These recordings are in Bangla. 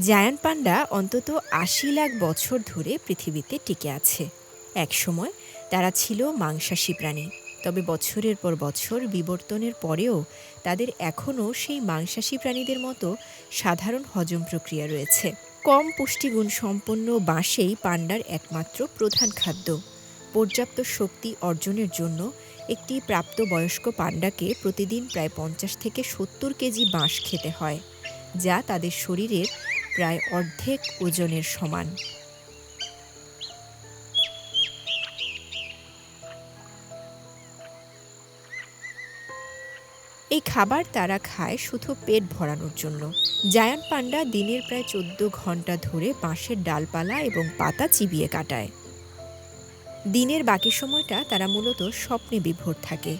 জায়ান্ট পান্ডা অন্তত ৮০ লাখ বছর ধরে পৃথিবীতে টিকে আছে। একসময় তারা ছিল মাংসাশী প্রাণী, তবে বছরের পর বছর বিবর্তনের পরেও তাদের এখনও সেই মাংসাশী প্রাণীদের মতো সাধারণ হজম প্রক্রিয়া রয়েছে। কম পুষ্টিগুণ সম্পন্ন বাঁশেই পান্ডার একমাত্র প্রধান খাদ্য। পর্যাপ্ত শক্তি অর্জনের জন্য একটি প্রাপ্তবয়স্ক পান্ডাকে প্রতিদিন প্রায় ৫০ থেকে ৭০ কেজি বাঁশ খেতে হয়, যা তাদের শরীরের প্রায় অর্ধেক ওজনের সমান। এই খাবার তারা খায় শুধু পেট ভরানোর জন্য। জায়ান্ট পান্ডা দিনের প্রায় ১৪ ঘন্টা ধরে বাঁশের ডালপালা এবং পাতা চিবিয়ে কাটায়। দিনের বাকি সময়টা তারা মূলত স্বপ্নে বিভোর থাকে।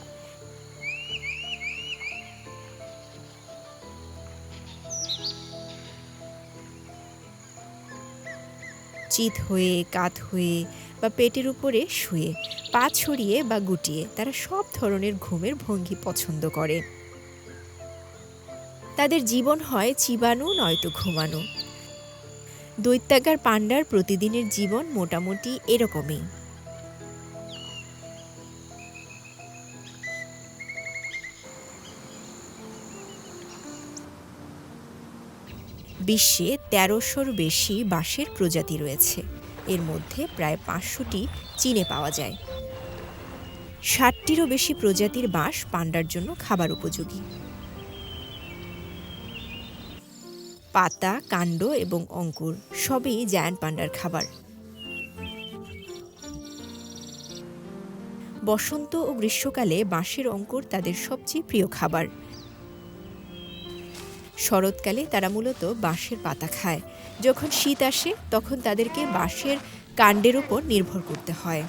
চিত হয়ে, কাত হয়ে বা পেটের উপরে শুয়ে, পা ছড়িয়ে বা গুটিয়ে তারা সব ধরনের ঘুমের ভঙ্গি পছন্দ করে। তাদের জীবন হয় চিবানো নয়তো ঘুমানো। দৈত্যাকার পান্ডার প্রতিদিনের জীবন মোটামুটি এরকমই। বিশ্বে ১৩০০-র বেশি বাঁশের প্রজাতি রয়েছে। এর মধ্যে প্রায় ৫০০টি চীনে পাওয়া যায়। ৬০টিরও বেশি প্রজাতির বাঁশ পান্ডার জন্য খাবার উপযোগী। পাতা, কাণ্ড এবং অঙ্কুর সবই জায়ান্ট পান্ডার খাবার। বসন্ত ও গ্রীষ্মকালে বাঁশের অঙ্কুর তাদের সবচেয়ে প্রিয় খাবার। শরৎকালে তারা মূলত বাঁশের পাতা খায়। যখন শীত আসে তখন তাদেরকে বাঁশের কাণ্ডের উপর নির্ভর করতে হয়।